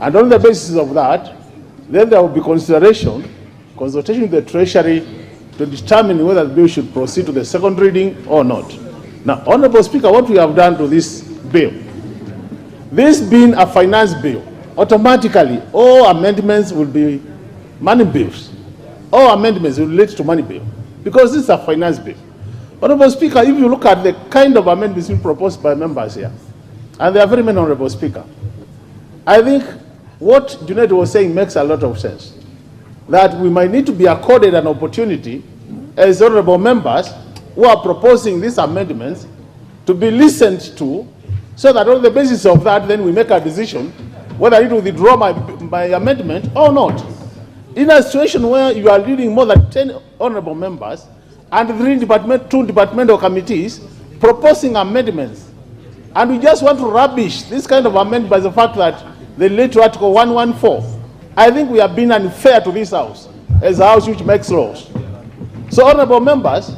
And on the basis of that, then there will be consultation with the Treasury to determine whether the bill should proceed to the second reading or not. Now, Honorable Speaker, what we have done to this bill, this being a finance bill, automatically all amendments will be money bills. All amendments will relate to money bill because this is a finance bill. Honorable Speaker, if you look at the kind of amendments being proposed by members here, and there are very many, Honorable Speaker, I think what Junaid was saying makes a lot of sense. That we might need to be accorded an opportunity as honorable members who are proposing these amendments to be listened to, so that on the basis of that, then we make a decision whether it will withdraw my amendment or not. In a situation where you are leading more than 10 honorable members and two departmental committees proposing amendments, and we just want to rubbish this kind of amendment by the fact that they relate to Article 114, I think we have been unfair to this House as a House which makes laws. So, honorable members,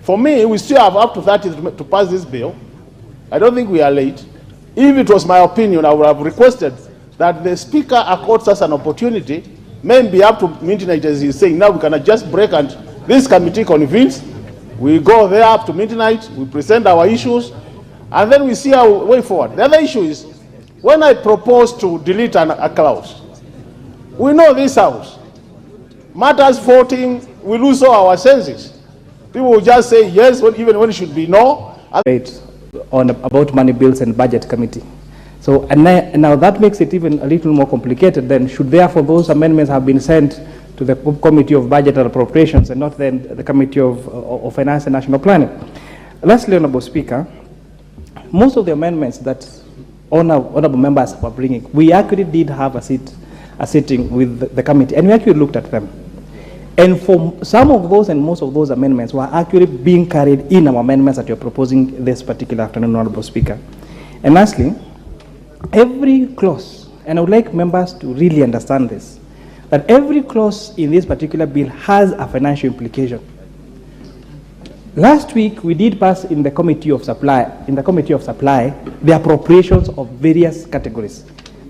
for me, we still have up to 30 to pass this bill. I don't think we are late. If it was my opinion, I would have requested that the Speaker accords us an opportunity, maybe up to midnight, as he's saying. Now we can just break and this committee convenes. We go there up to midnight, we present our issues, and then we see our way forward. The other issue is, when I propose to delete a clause, we know this House, matters voting, we lose all our senses. People will just say yes, even when it should be no. About money bills and budget committee. So and now that makes it even a little more complicated. Then should therefore those amendments have been sent to the Committee of Budget and Appropriations and not then the Committee of Finance and National Planning. Lastly, Honourable Speaker, most of the amendments that honourable members were bringing, we actually did have a sitting with the committee, and we actually looked at them. And for some of those and most of those amendments were actually being carried in our amendments that you're proposing this particular afternoon, Honourable Speaker. And lastly, every clause, and I would like members to really understand this, that every clause in this particular bill has a financial implication. Last week, we did pass in the Committee of Supply, the appropriations of various categories.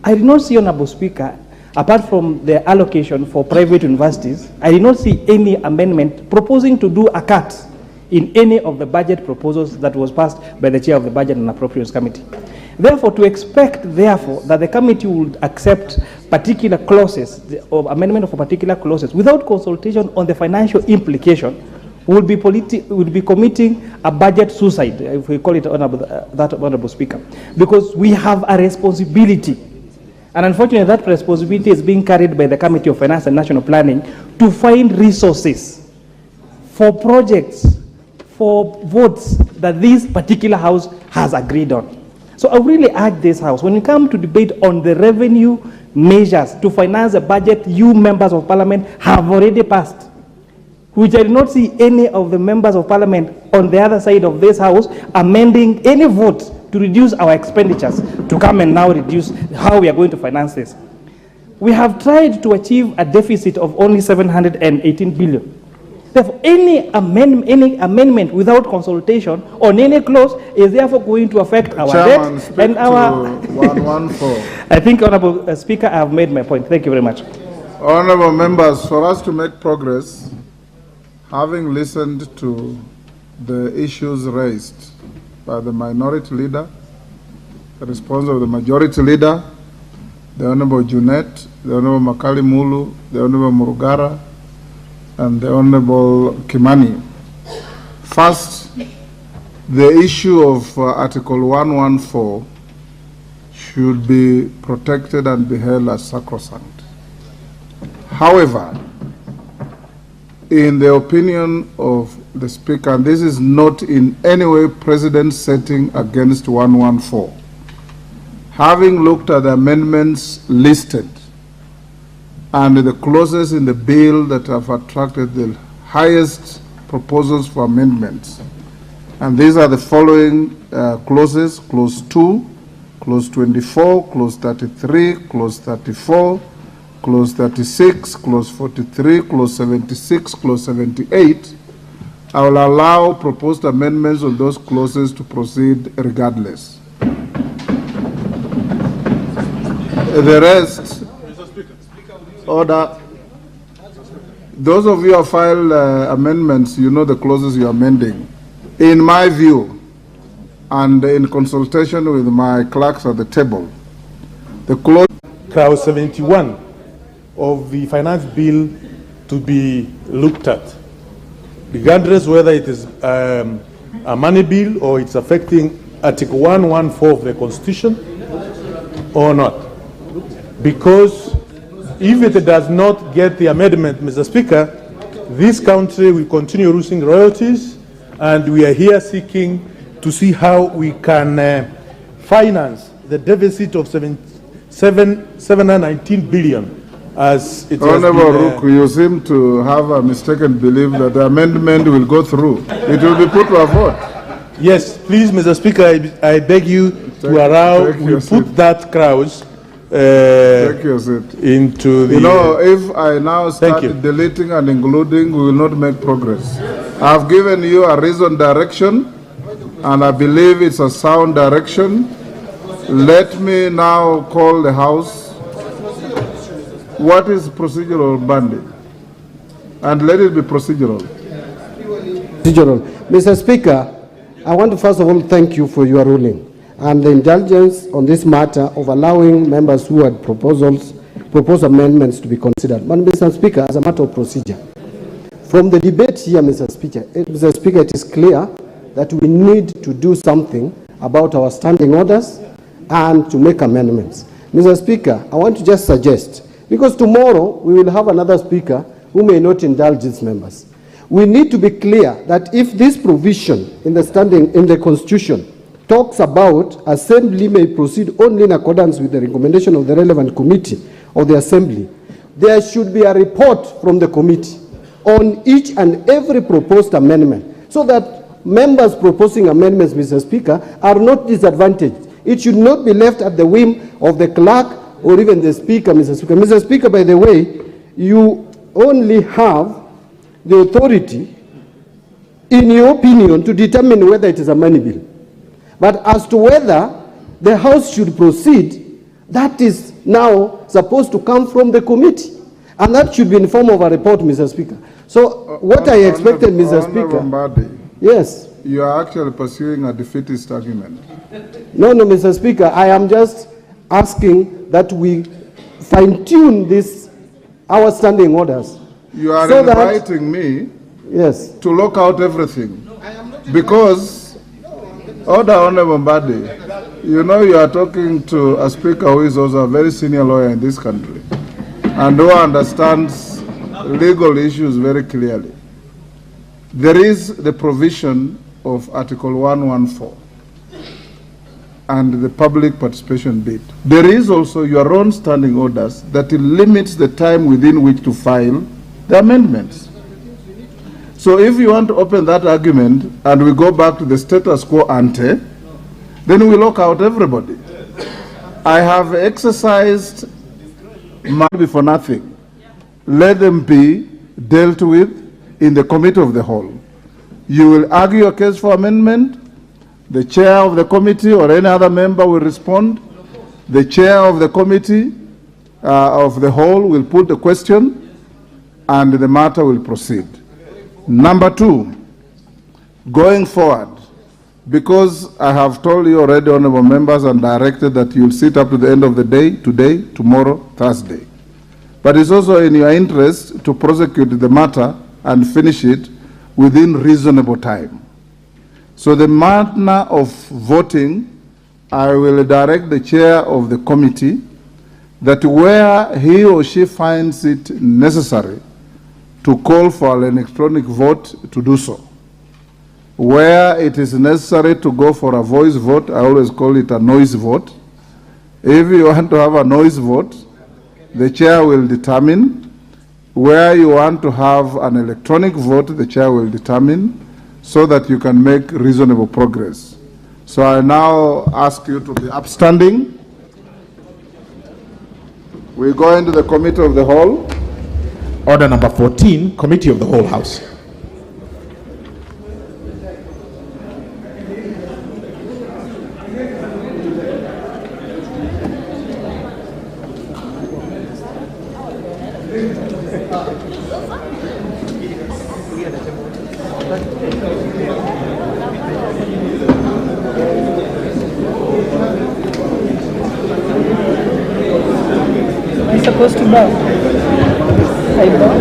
I did not see, Honourable Speaker, apart from the allocation for private universities, I did not see any amendment proposing to do a cut in any of the budget proposals that was passed by the Chair of the Budget and Appropriations Committee. Therefore, to expect, therefore, that the committee would accept particular clauses, or amendment of particular clauses, without consultation on the financial implication, would be committing a budget suicide, if we call it Honourable Speaker, because we have a responsibility. And unfortunately, that responsibility is being carried by the Committee of Finance and National Planning to find resources for projects, for votes that this particular House has agreed on. So I really urge this House, when we come to debate on the revenue measures to finance a budget you members of Parliament have already passed, which I did not see any of the members of Parliament on the other side of this House amending any vote to reduce our expenditures, to come and now reduce how we are going to finance this. We have tried to achieve a deficit of only 718 billion. Therefore, any amendment without consultation on any clause is therefore going to affect our debt and our... 114. I think, Honourable Speaker, I have made my point. Thank you very much. Honourable members, for us to make progress, having listened to the issues raised by the minority leader, the response of the majority leader, the Honourable Junet, the Honourable Makali Mulu, the Honourable Murugara, and the Honourable Kimani. First, the issue of Article 114 should be protected and be held as sacrosanct. However, in the opinion of the Speaker, and this is not in any way President setting against 114, having looked at the amendments listed and the clauses in the bill that have attracted the highest proposals for amendments, and these are the following clauses: Clause 2, Clause 24, Clause 33, Clause 34, Clause 36, Clause 43, Clause 76, Clause 78. I will allow proposed amendments on those clauses to proceed regardless. The rest, order. Those of you who have filed amendments, you know the clauses you are amending. In my view, and in consultation with my clerks at the table, the clause Clause 71 of the finance bill to be looked at, regardless whether it is a money bill or it's affecting Article 114 of the Constitution or not. Because if it does not get the amendment, Mr. Speaker, this country will continue losing royalties, and we are here seeking to see how we can finance the deficit of 719 billion as it has Honorable been, Rook, you seem to have a mistaken belief that the amendment will go through. It will be put to a vote. Yes, please, Mr. Speaker, I beg you to allow we put that clause Take your seat. into the... You know, if I now start you. deleting and including, we will not make progress. I've given you a reasoned direction, and I believe it's a sound direction. Let me now call the House. What is procedural banding? And let it be procedural. Procedural. Mr. Speaker, I want to first of all thank you for your ruling and the indulgence on this matter of allowing members who had proposed amendments to be considered. But Mr. Speaker, as a matter of procedure, from the debate here, Mr. Speaker, it is clear that we need to do something about our standing orders and to make amendments. Mr. Speaker, I want to just suggest, because tomorrow we will have another speaker who may not indulge these members. We need to be clear that if this provision in the Constitution talks about Assembly may proceed only in accordance with the recommendation of the relevant committee of the Assembly, there should be a report from the committee on each and every proposed amendment so that members proposing amendments, Mr. Speaker, are not disadvantaged. It should not be left at the whim of the clerk or even the Speaker, Mr. Speaker. Mr. Speaker, by the way, you only have the authority, in your opinion, to determine whether it is a money bill. But as to whether the House should proceed, that is now supposed to come from the committee. And that should be in form of a report, Mr. Speaker. So what I expected, Mr. Speaker... Mbadi, yes. you are actually pursuing a defeatist argument. No, Mr. Speaker, I am just asking that we fine-tune our standing orders. You are so inviting me yes. to lock out everything. Because, Order, Honorable Mbadi, you know you are talking to a speaker who is also a very senior lawyer in this country and who understands legal issues very clearly. There is the provision of Article 114 and the public participation bit. There is also your own standing orders that limits the time within which to file the amendments. So if you want to open that argument and we go back to the status quo ante, then we lock out everybody. I have exercised my for nothing. Let them be dealt with in the committee of the whole. You will argue your case for amendment. The chair of the committee or any other member will respond. The chair of the committee of the whole will put the question and the matter will proceed. Number two, going forward, because I have told you already, honorable members, and directed that you'll sit up to the end of the day, today, tomorrow, Thursday. But it's also in your interest to prosecute the matter and finish it within reasonable time. So the manner of voting, I will direct the chair of the committee that where he or she finds it necessary to call for an electronic vote, to do so. Where it is necessary to go for a voice vote, I always call it a noise vote. If you want to have a noise vote, the chair will determine. Where you want to have an electronic vote, the chair will determine, so that you can make reasonable progress. So I now ask you to be upstanding. We go into the committee of the whole. Order number 14, Committee of the Whole House. I'm supposed to bow. I bow.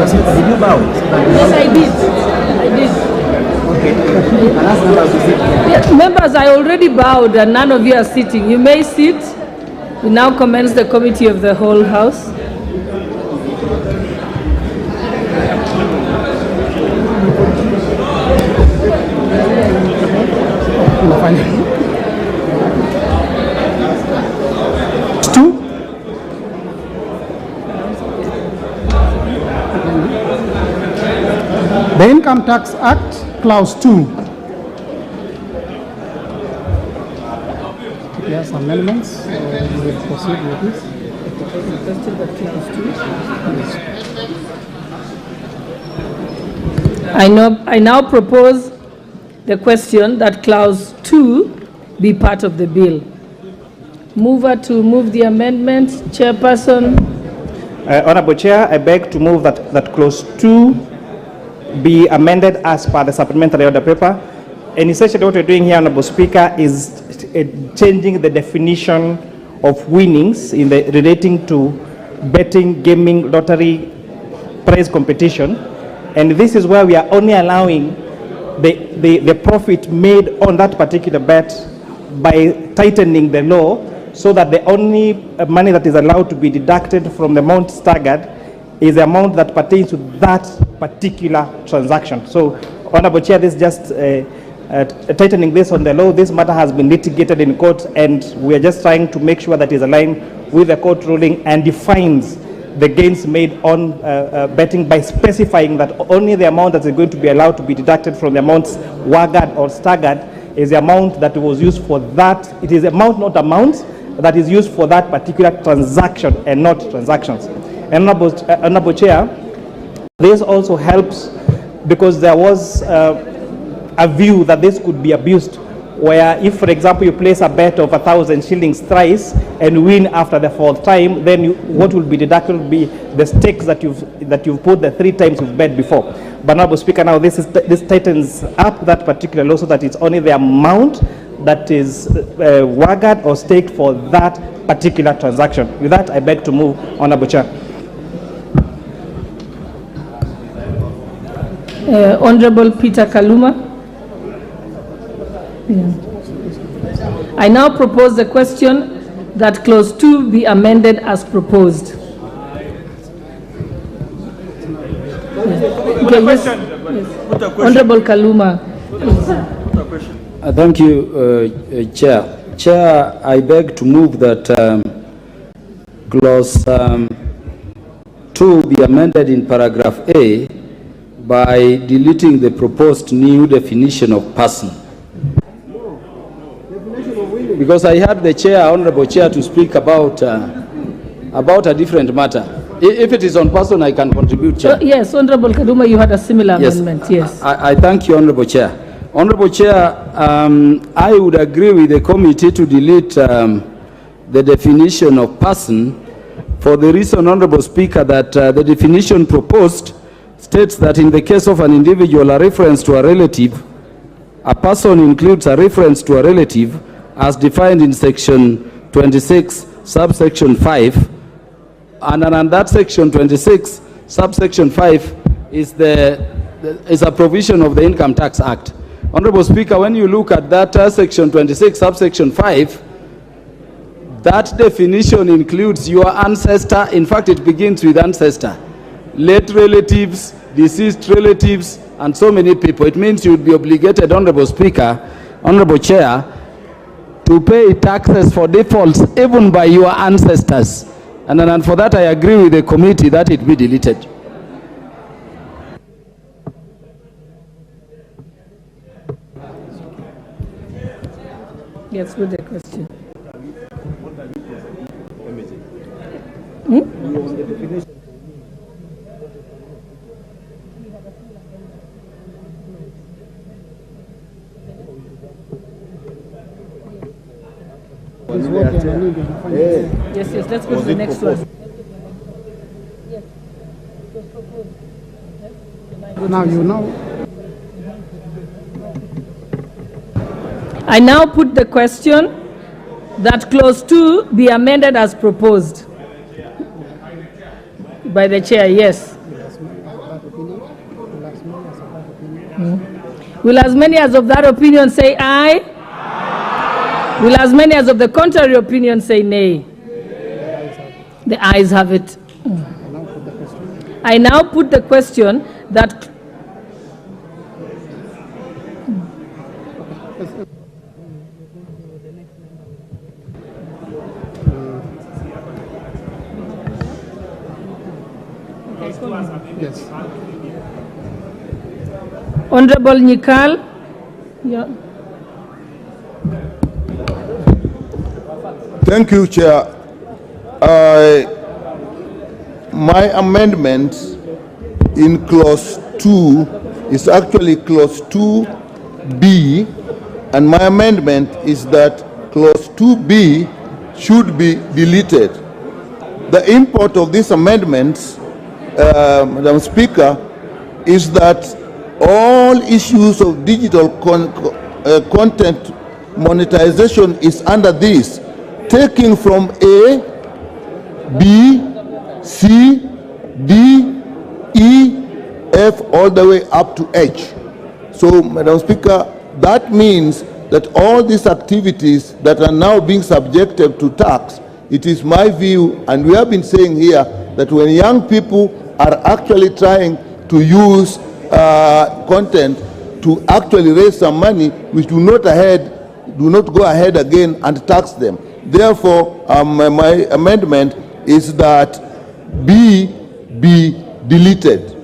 Did you bow? Yes, I did. Yes, members, I already bowed and none of you are sitting. You may sit. We now commence the committee of the whole House. The Income Tax Act, Clause 2. Yes, amendments. We will proceed with this. I now propose the question that Clause 2 be part of the bill. Mover to move the amendment. Chairperson. Honorable Chair, I beg to move that Clause 2 be amended as per the supplementary order paper. And essentially what we're doing here, Honorable Speaker, is changing the definition of winnings relating to betting, gaming, lottery, prize competition. And this is where we are only allowing the profit made on that particular bet by tightening the law, so that the only money that is allowed to be deducted from the amount staggered is the amount that pertains to that particular transaction. So, Honorable Chair, this is just tightening this on the law. This matter has been litigated in court, and we are just trying to make sure that it is aligned with the court ruling and defines the gains made on betting by specifying that only the amount that is going to be allowed to be deducted from the amounts waggered or staggered is the amount that was used for that. It is amount, not amount, that is used for that particular transaction and not transactions. And Honorable Chair, this also helps because there was a view that this could be abused, where if, for example, you place a bet of 1,000 shillings thrice and win after the fourth time, then what will be deducted will be the stakes that you've put the 3 times you've bet before. But Honorable Speaker, now this tightens up that particular law so that it's only the amount that is waggered or staked for that particular transaction. With that, I beg to move, Honorable Chair. Honorable Peter Kaluma. Yeah. I now propose the question that Clause 2 be amended as proposed. Okay, yes. Honorable Kaluma. Thank you, Chair. Chair, I beg to move that Clause 2 be amended in paragraph A by deleting the proposed new definition of person. Because I heard the Chair, Honorable Chair, to speak about a different matter. If it is on person, I can contribute, Chair. Yes, Honorable Kaduma, you had a similar amendment, yes. I thank you, Honorable Chair. Honorable Chair, I would agree with the committee to delete the definition of person for the reason, Honorable Speaker, that the definition proposed states that in the case of an individual, a reference to a relative, a person includes a reference to a relative as defined in section 26, subsection 5, and on that section 26, subsection 5 is a provision of the Income Tax Act. Honorable Speaker, when you look at that section 26, subsection 5, that definition includes your ancestor. In fact, it begins with ancestor, late relatives, deceased relatives, and so many people. It means you would be obligated, Honorable Speaker, Honorable Chair, to pay taxes for defaults even by your ancestors. And for that, I agree with the committee that it be deleted. Yes, with the question. Yes, let's go to the next one. Now you know. I now put the question that clause 2 be amended as proposed by the chair. Yes. Will as many as of that opinion say aye? Will as many as of the contrary opinion say nay? The ayes have it. I now put the question that Yes. Honorable Nikal. Yeah. Thank you, Chair. My amendment in clause 2 is actually clause 2B, and my amendment is that clause 2B should be deleted. The import of this amendment, Madam Speaker, is that all issues of digital content monetization is under this, taking from A, B, C, D, E, F, all the way up to H. So, Madam Speaker, that means that all these activities that are now being subjected to tax, it is my view, and we have been saying here, that when young people are actually trying to use content to actually raise some money, we do not go ahead again and tax them. Therefore, my amendment is that B be deleted.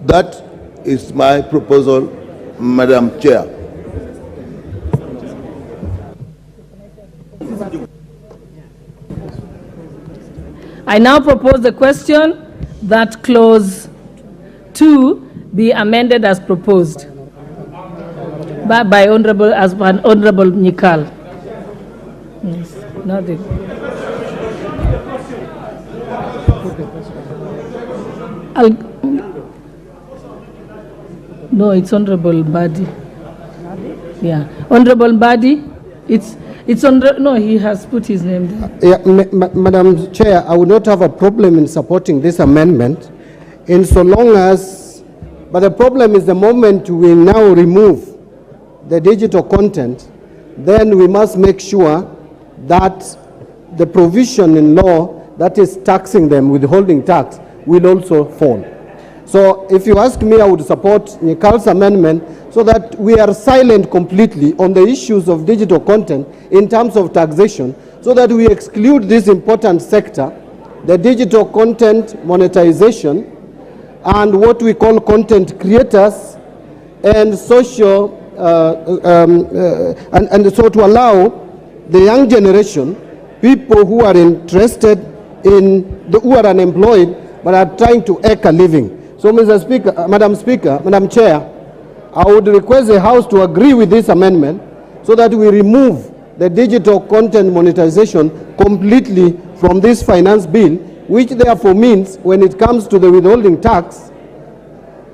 That is my proposal, Madam Chair. I now propose the question that clause 2 be amended as proposed by Honorable Nikal. Yes, nothing. No, it's Honorable Badi. Yeah, Honorable Badi. It's on. No, he has put his name there. Yeah, Madam Chair, I would not have a problem in supporting this amendment, in so long as, but the problem is the moment we now remove the digital content, then we must make sure that the provision in law that is taxing them, withholding tax, will also fall. So if you ask me, I would support Nikal's amendment so that we are silent completely on the issues of digital content in terms of taxation, so that we exclude this important sector, the digital content monetization, and what we call content creators, and social, and so to allow the young generation, people who are interested in, who are unemployed, but are trying to eke a living. So, Mr. Speaker, Madam Chair, I would request the House to agree with this amendment so that we remove the digital content monetization completely from this finance bill, which therefore means when it comes to the withholding tax,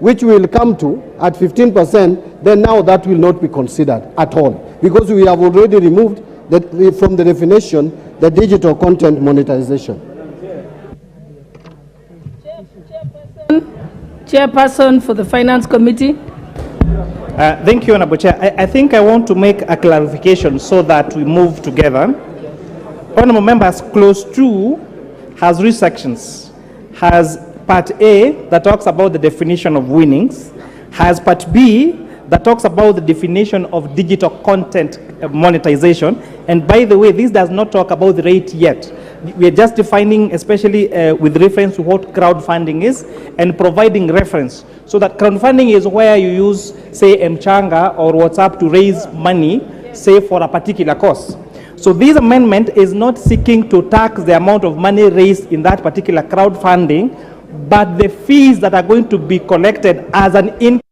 which we will come to at 15%, then now that will not be considered at all, because we have already removed from the definition the digital content monetization. Chairperson for the Finance Committee. Thank you, Honorable Chair. I think I want to make a clarification so that we move together. Honorable members, clause 2 has 3 sections. Has part A that talks about the definition of winnings, has part B that talks about the definition of digital content monetization. And by the way, this does not talk about the rate yet. We are just defining, especially with reference to what crowdfunding is, and providing reference. So that crowdfunding is where you use, say, Mchanga or WhatsApp to raise money say for a particular cause. So this amendment is not seeking to tax the amount of money raised in that particular crowdfunding, but the fees that are going to be collected as an income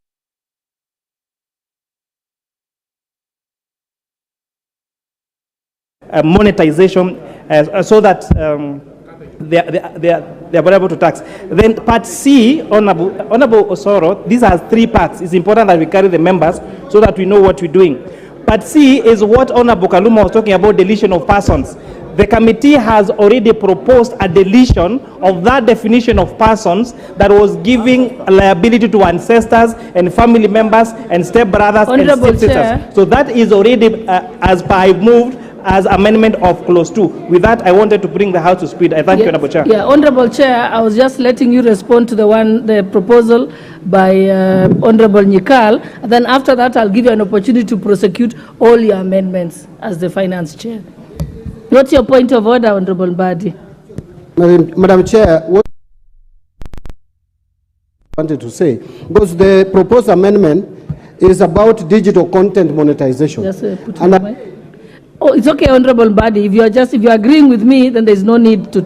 monetization, so that they are able to tax. Then part C, Honorable Osoro, these are 3 parts. It's important that we carry the members so that we know what we're doing. Part C is what Honorable Kaluma was talking about, deletion of persons. The committee has already proposed a deletion of that definition of persons that was giving liability to ancestors and family members and stepbrothers and stepsisters. So that is already, as per I moved, as amendment of clause 2. With that, I wanted to bring the House to speed. I thank you, Honorable Chair. Yeah, Honorable Chair, I was just letting you respond to the proposal by Honorable Nyikal. And then after that, I'll give you an opportunity to prosecute all your amendments as the Finance Chair. What's your point of order, Honorable Mbadi? Madam Chair, what I wanted to say, because the proposed amendment is about digital content monetization. Just put it Oh, it's okay, Honorable Mbadi. If you're agreeing with me, then there's no need to.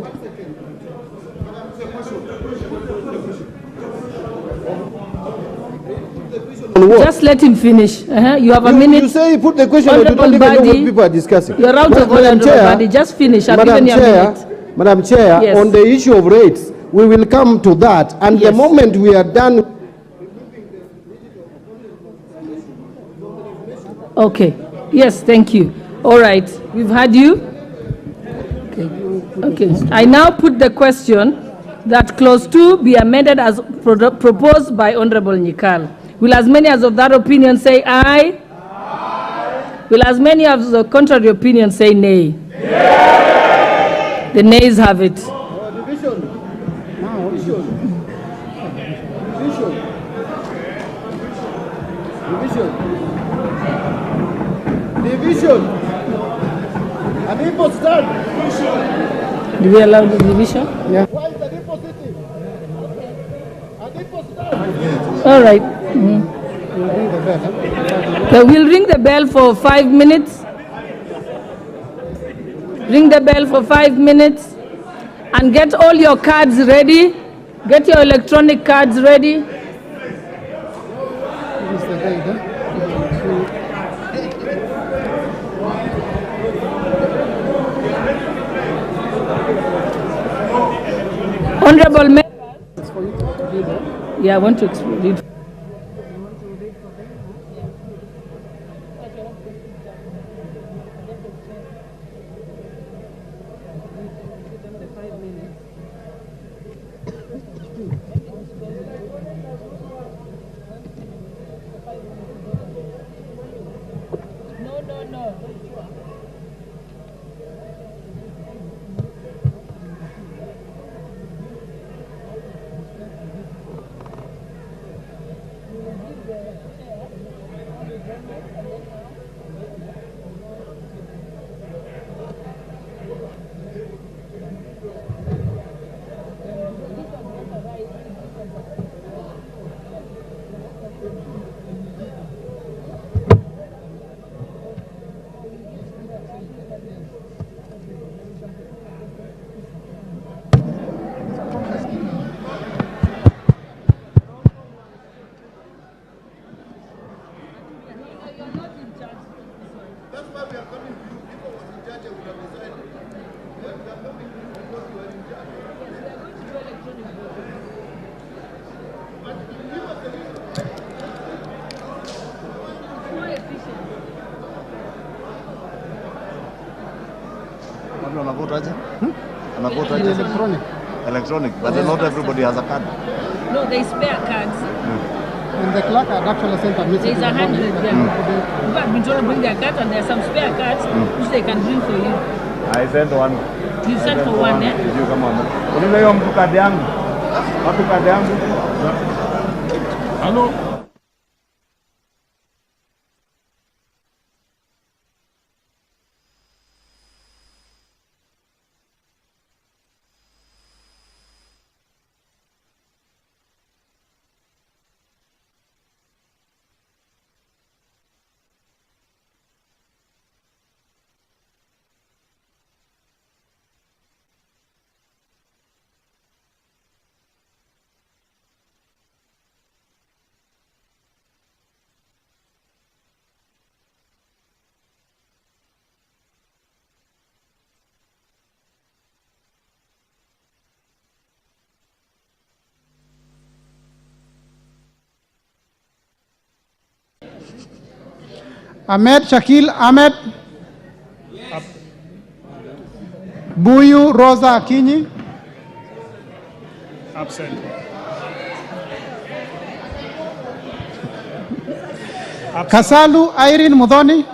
Just let him finish. You have a minute. You say put the question, but you don't even know what people are discussing. You're out of order, Honorable Mbadi. Just finish. I've given you a minute. Madam Chair, yes. On the issue of rates, we will come to that. And the moment we are done. Okay. Yes, thank you. All right, we've had you. Okay. I now put the question that clause 2 be amended as proposed by Honorable Nyikal. Will as many as of that opinion say aye? Aye. Will as many as the contrary opinion say nay? Nay. The nays have it. Division. Do we allow the division? Yeah. Why is the positive? All right. So we'll ring the bell for 5 minutes. Ring the bell for 5 minutes and get all your cards ready. Get your electronic cards ready. Honorable members. Yeah, I want to read. No. Electronic, but not everybody has a card. No, they spare cards. And the clerk had actually sent a message. There's 100 there. People have been told to bring their cards, and there are some spare cards which they can bring for you. I sent one. You sent for one, eh? Did you come on? Unile hiyo mtu kadi yangu. Wapi kadi yangu? Hello. Ahmed Shakil Ahmed. Buyu Rosa Akinyi. Absent. Kasalu Irene Mudhoni.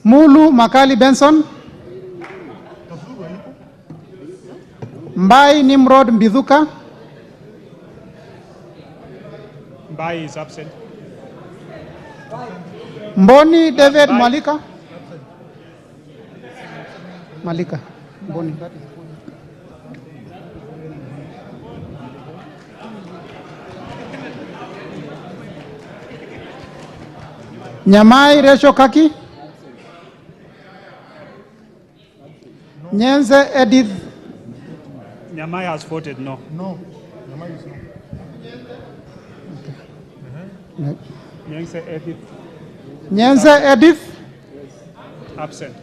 Mulu Makali Benson. Mbai Nimrod Mbithuka. Mbai is absent. Mboni David Malika. Malika. Mboni. Nyamai Resho Kaki. Nyenze Edith. Nyamai has voted no. No. Nyamai is no. Nyenze Edith. Nyenze Edith. Absent.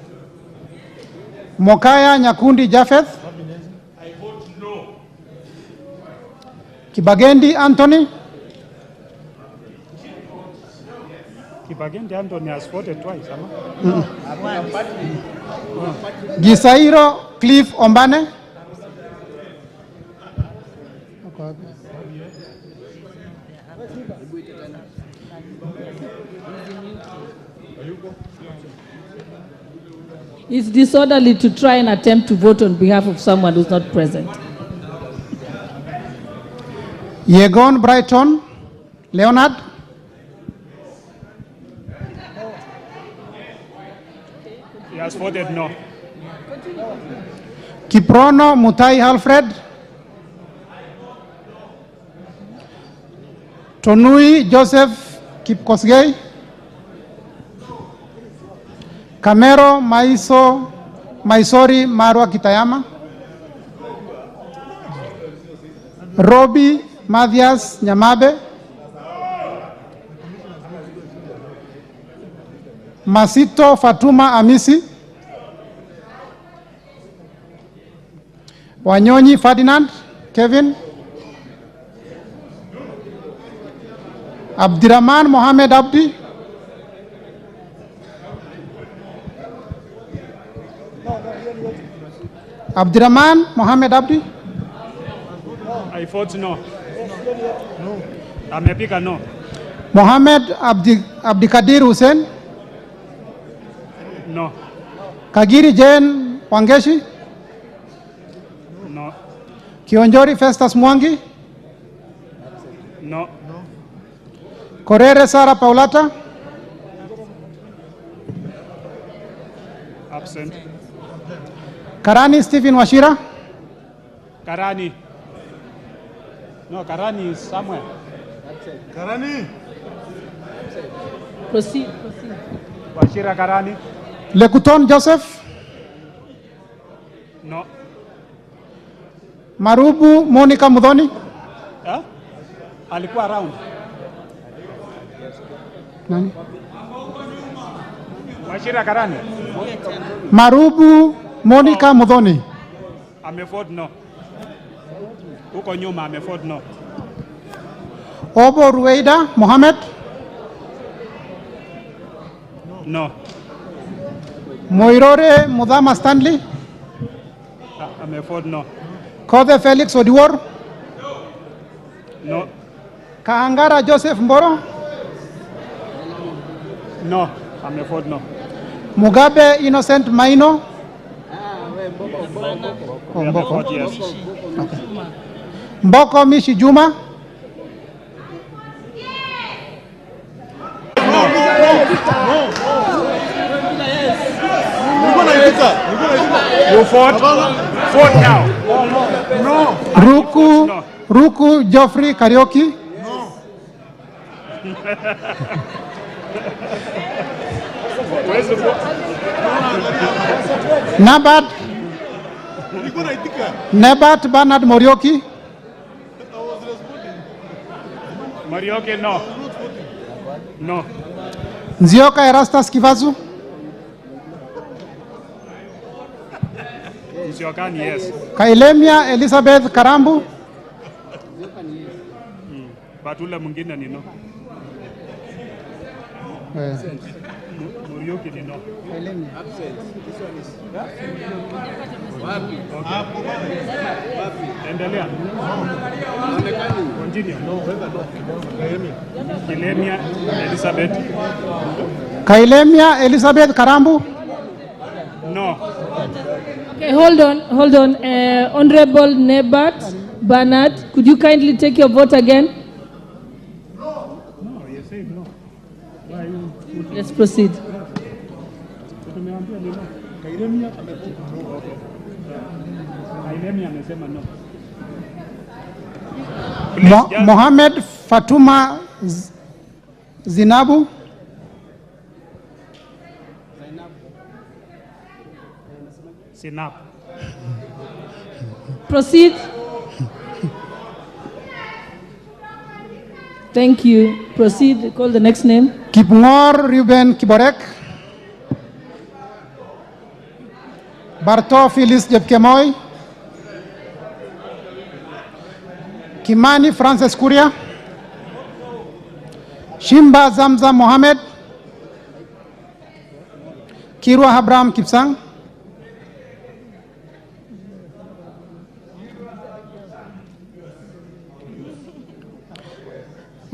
Mokaya Nyakundi Japheth. I vote no. Kibagendi Anthony. Kibagendi Anthony has voted twice, huh? Gisairo Cliff Ombane. It's disorderly to try and attempt to vote on behalf of someone who's not present. Yegon Brighton Leonard. He has voted no. Kiprono Mutai Alfred. Tonui Joseph Kipkosgei. Kamero Maisori Marwa Kitayama. Robi Mathias Nyamabe. Masito Fatuma Amisi. Wanyonyi Ferdinand Kevin. Abdirahman Mohamed Abdi. Abdirahman Mohamed Abdi. I vote no. No. Amepika no. Mohamed Abdikadir Hussein. No. Kagiri Jane Wangeshi. No. Kionjori Festus Mwangi. No. Korere Sara Paulata. Absent. Karani Stephen Washira. Karani. No, Karani is somewhere. Karani. Proceed. Washira Karani. Lekuton Joseph. No. Marubu Monica Mudhoni. Huh? Alikuwa around. Nani? Washira Karani. Marubu Monica Mudhoni. Amevote no. Huko nyuma amevote no. Obo Ruweida Mohamed. No. Moirore Mudhama Stanley. Amevote no. Kothe Felix Odiwor. No. Kaangara Joseph Mboro. No. Amevote no. Mugabe Innocent Maino. Mboko. Yes. Okay. Mboko Mishi Juma. You vote? Vote now. No. Ruku Geoffrey Karaoke. No. Nabat Bernard Morioki. Morioki, no. No. Nzioka Erastus Kivazu. Nziokani, yes. Kailemia Elizabeth Karambu. But ule mwingine ni no. Murioki ni no. Absent. This one is wapi? Wapi? Endelea. Continue. No, Kailemia Elizabeth. Kailemia Elizabeth Karambu. No. Okay, hold on. Honorable Nebat Bernard, could you kindly take your vote again? No, you said no. Why you? Let's proceed. Kailemia amesema no. Mohamed Fatuma Zinabu. Sinap. Proceed. Thank you. Proceed. Call the next name. Kipngor Ruben Kiborek. Barto Phyllis Jepkemoy. Kimani Francis Kuria. Shimba Zamzam Mohamed. Kirwa Abraham Kipsang.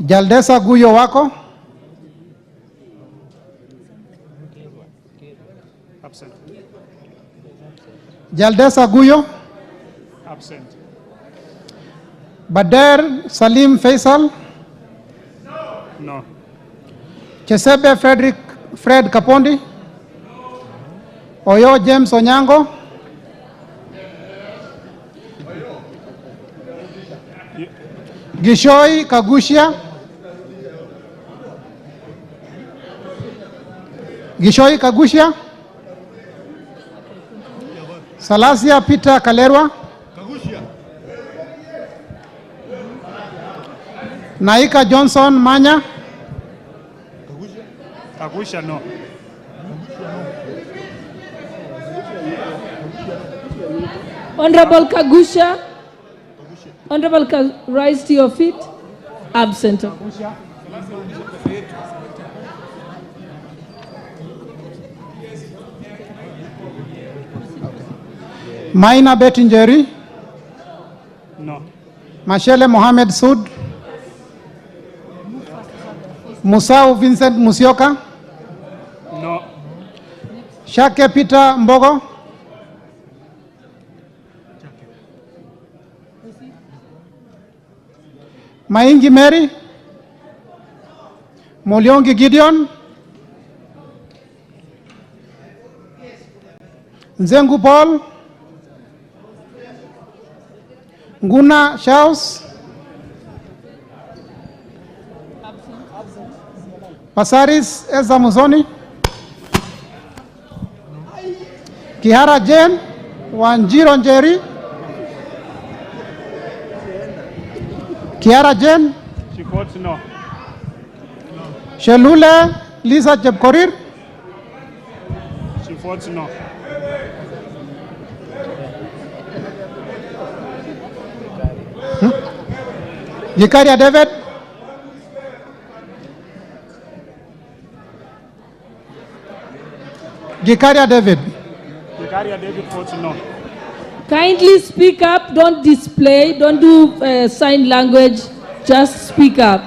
Jaldesa Guyo Wako. Absent. Jaldesa Guyo. Absent. Bader Salim Faisal. No. Chesebe Fred Kapondi. Oyo James Onyango. Gishoi Kagushia. Gishoi Kagushia. Salasia Peter Kalerwa. Naika Johnson Manya. Kagusha no. Honorable Kagusha. Rise to your feet. Absent. Maina Betinjeri. No. Mashele Mohamed Sud. Musau Vincent Musioka. No. Shake Peter Mbogo. Maingi Mary. Moliongi Gideon. Nzengu Paul. Nguna Shaus. Pasaris Eza Muzoni. Kihara Jane. Wanjiro Njeri. Kiara Jane. She votes no. Shelule Lisa Jebkorir. She votes no. Gikaria David. Gikaria David. Gikaria David votes no. Kindly speak up, don't display, don't do sign language, just speak up.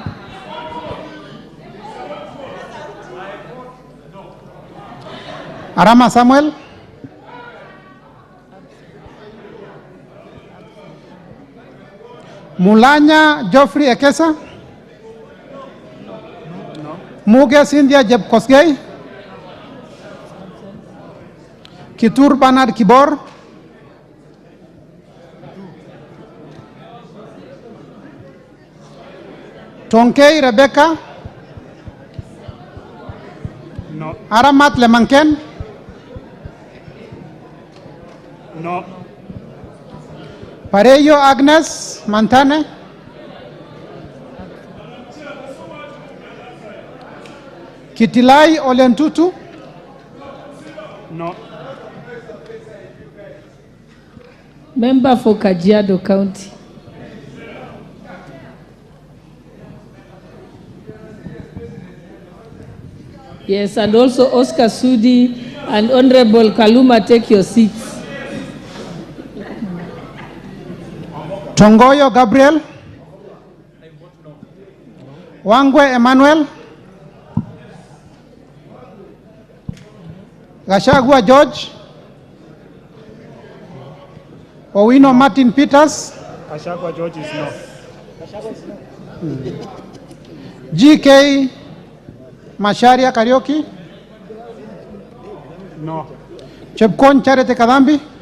Arama Samuel. Mulanya Geoffrey Ekesa. No. Muge Cynthia Jebkosgei. Kitur Bernard Kibor. Tonkei Rebecca. No. Aramat Lemanken. No. Pareyo Agnes Mantane. Kitilai Olentutu. No. Member for Kajiado County. Yes, and also Oscar Sudi and Honorable Kaluma, take your seats. Tongoyo Gabriel. Wangwe Emmanuel. Gashagua George. Owino Martin Peters. Gachagua George is no. GK Masharia Karaoke. No. Chepkon Charity Kadambi.